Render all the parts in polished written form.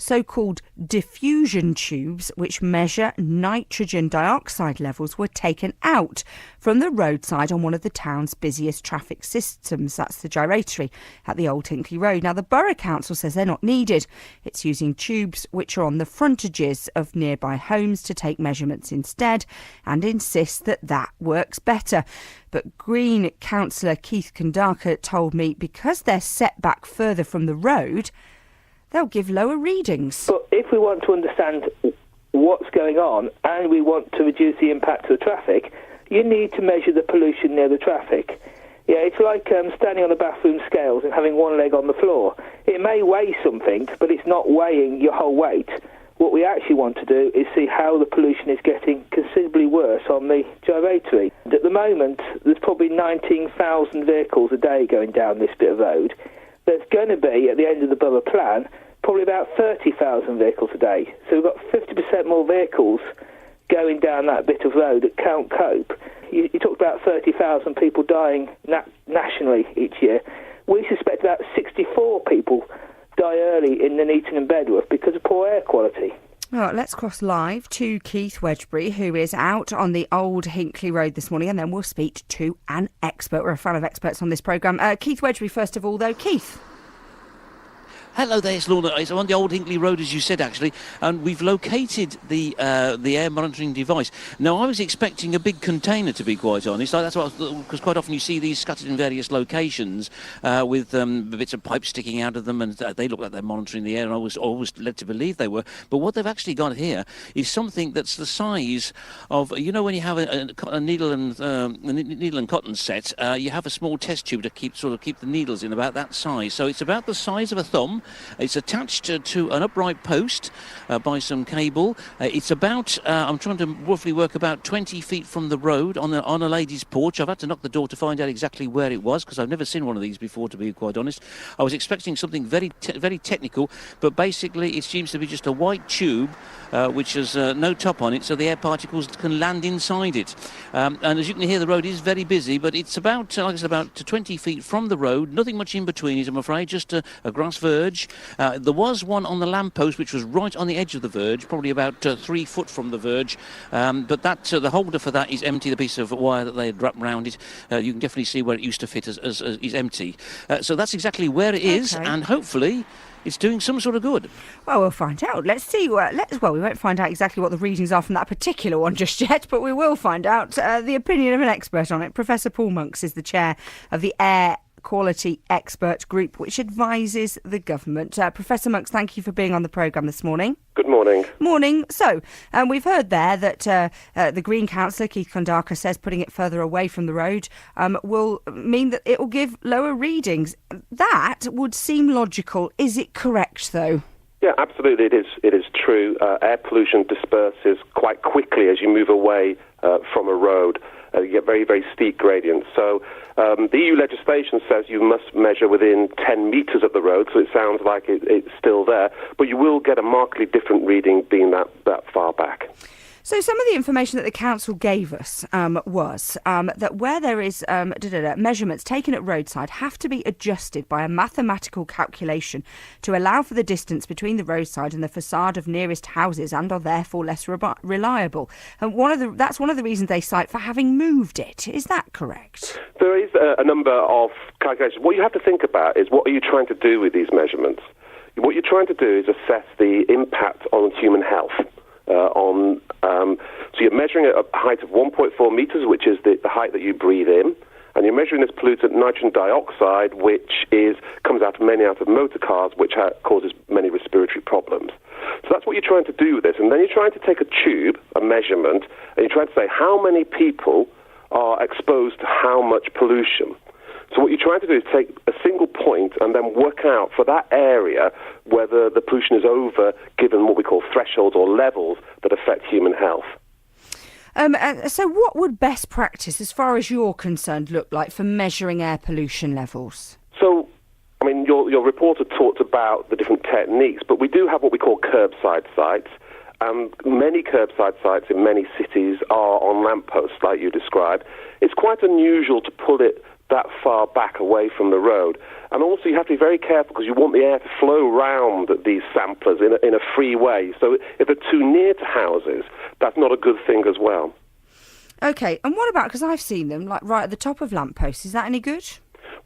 So-called diffusion tubes, which measure nitrogen dioxide levels, were taken out from the roadside on one of the town's busiest traffic systems. That's the gyratory at the Old Hinckley Road. Now, the Borough Council says they're not needed. It's using tubes which are on the frontages of nearby homes to take measurements instead, and insists that that works better. But Green councillor Keith Kondakor told me because they're set back further from the road, they'll give lower readings. But if we want to understand what's going on and we want to reduce the impact of the traffic, you need to measure the pollution near the traffic. Yeah, it's like standing on the bathroom scales and having one leg on the floor. It may weigh something, but it's not weighing your whole weight. What we actually want to do is see how the pollution is getting considerably worse on the gyratory. At the moment, there's probably 19,000 vehicles a day going down this bit of road. There's going to be, at the end of the borough plan, probably about 30,000 vehicles a day. So we've got 50% more vehicles going down that bit of road that can't cope. You talked about 30,000 people dying nationally each year. We suspect about 64 people die early in Nuneaton and Bedworth because of poor air quality. Well, let's cross live to Keith Wedgbury, who is out on the Old Hinckley Road this morning, and then we'll speak to an expert. We're a fan of experts on this programme. Keith Wedgbury, first of all, though. Keith. Hello there, it's Lorna. It's on the Old Hinckley Road, as you said, actually, and we've located the air monitoring device. Now, I was expecting a big container, to be quite honest. That's what, because quite often you see these scattered in various locations with bits of pipe sticking out of them, and they look like they're monitoring the air, and I was always led to believe they were. But what they've actually got here is something that's the size of, you know, when you have a needle and cotton set, you have a small test tube to keep the needles in about that size. So it's about the size of a thumb. It's attached to an upright post by some cable. It's about, I'm trying to roughly work, about 20 feet from the road on a lady's porch. I've had to knock the door to find out exactly where it was because I've never seen one of these before, to be quite honest. I was expecting something very technical, but basically it seems to be just a white tube which has no top on it, so the air particles can land inside it. And as you can hear, the road is very busy, but it's about, like I said, about 20 feet from the road. Nothing much in between it, I'm afraid, just a grass verge. There was one on the lamppost which was right on the edge of the verge, probably about 3 foot from the verge, but that the holder for that is empty. The piece of wire that they had wrapped around it, you can definitely see where it used to fit as is empty. So that's exactly where it is, and hopefully it's doing some sort of good. Well, we'll find out. Let's see. We won't find out exactly what the readings are from that particular one just yet, but we will find out the opinion of an expert on it. Professor Paul Monks is the chair of the Air Quality Expert Group, which advises the government. Professor Monks, thank you for being on the programme this morning. Good morning. Morning. So, we've heard there that the Green councillor, Keith Kondakor, says putting it further away from the road will mean that it will give lower readings. That would seem logical. Is it correct, though? Yeah, absolutely. It is true. Air pollution disperses quite quickly as you move away from a road. You get very, very steep gradients. So the EU legislation says you must measure within 10 metres of the road, so it sounds like it's still there, but you will get a markedly different reading being that far back. So some of the information that the council gave us was that where there is measurements taken at roadside have to be adjusted by a mathematical calculation to allow for the distance between the roadside and the facade of nearest houses and are therefore less reliable. And that's one of the reasons they cite for having moved it. Is that correct? There is a number of calculations. What you have to think about is, what are you trying to do with these measurements? What you're trying to do is assess the impact on human health. So you're measuring at a height of 1.4 metres, which is the height that you breathe in, and you're measuring this pollutant nitrogen dioxide, which comes out of motor cars, which causes many respiratory problems. So that's what you're trying to do with this, and then you're trying to take a tube, a measurement, and you're trying to say how many people are exposed to how much pollution. So what you're trying to do is take a single point and then work out for that area whether the pollution is over, given what we call thresholds or levels that affect human health. So what would best practice, as far as you're concerned, look like for measuring air pollution levels? So, I mean, your reporter talked about the different techniques, but we do have what we call kerbside sites. Many kerbside sites in many cities are on lampposts, like you described. It's quite unusual to pull it that far back away from the road. And also you have to be very careful because you want the air to flow round these samplers in a free way. So if they're too near to houses, that's not a good thing as well. OK, and what about, because I've seen them like right at the top of lampposts, is that any good?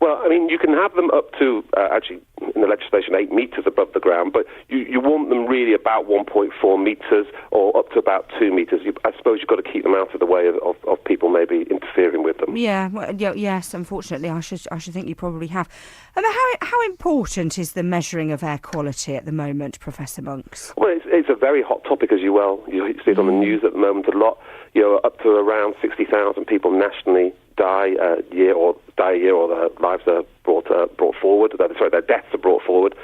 Well, I mean, you can have them up to, actually, in the legislation, 8 metres above the ground, but you want them really about 1.4 metres or up to about 2 metres. I suppose you've got to keep them out of the way of people maybe interfering with them. Yeah, well, yes, unfortunately, I should think you probably have. How important is the measuring of air quality at the moment, Professor Monks? Well, it's a very hot topic, as you see it on the news at the moment a lot. Up to around 60,000 people nationally die a year, or their lives are brought forward. Their deaths are brought forward.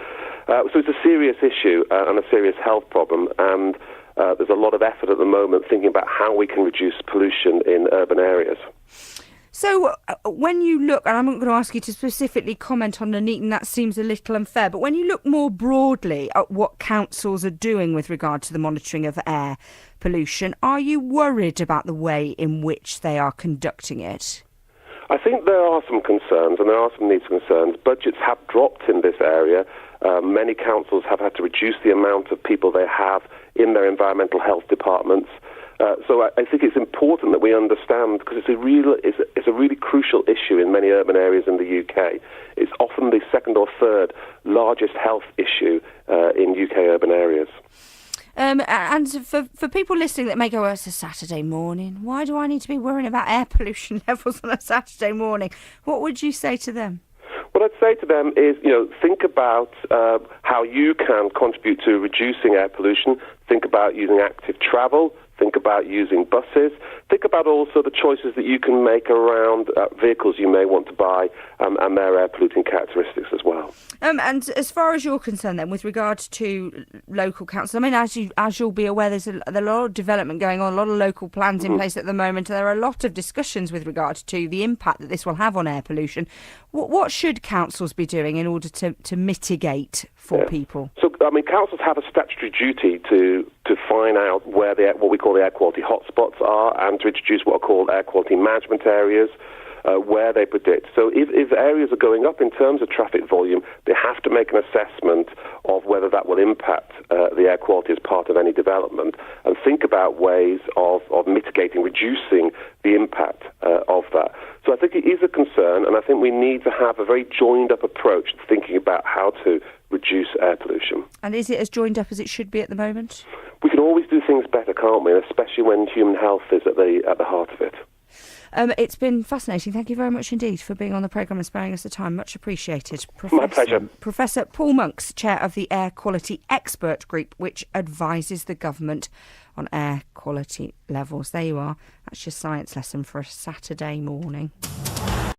So it's a serious issue and a serious health problem, and there's a lot of effort at the moment thinking about how we can reduce pollution in urban areas. So when you look, and I'm not going to ask you to specifically comment on Nuneaton, that seems a little unfair, but when you look more broadly at what councils are doing with regard to the monitoring of air pollution, are you worried about the way in which they are conducting it? I think there are some concerns, and there are some needs concerns. Budgets have dropped in this area. Many councils have had to reduce the amount of people they have in their environmental health departments. So I think it's important that we understand, because it's a really crucial issue in many urban areas in the UK. It's often the second or third largest health issue in UK urban areas. And for people listening that may go, it's a Saturday morning, why do I need to be worrying about air pollution levels on a Saturday morning? What would you say to them? What I'd say to them is, think about how you can contribute to reducing air pollution. Think about using active travel. Think about using buses. Think about also the choices that you can make around vehicles you may want to buy and their air polluting characteristics as well. And as far as you're concerned then, with regard to local councils, I mean, as you'll be aware, there's a lot of development going on, a lot of local plans in place at the moment. There are a lot of discussions with regard to the impact that this will have on air pollution. What should councils be doing in order to mitigate for people? So, I mean, councils have a statutory duty to find out where what we call the air quality hotspots are, and to introduce what are called air quality management areas, where they predict. So if areas are going up in terms of traffic volume, they have to make an assessment of whether that will impact the air quality as part of any development, and think about ways of mitigating, reducing the impact of that. So I think it is a concern, and I think we need to have a very joined-up approach to thinking about how to reduce air pollution. And is it as joined up as it should be at the moment? We can always do things better, can't we? And especially when human health is at the heart of it. It's been fascinating. Thank you very much indeed for being on the programme and sparing us the time. Much appreciated. My pleasure. Professor Paul Monks, Chair of the Air Quality Expert Group, which advises the government on air quality levels. There you are. That's your science lesson for a Saturday morning.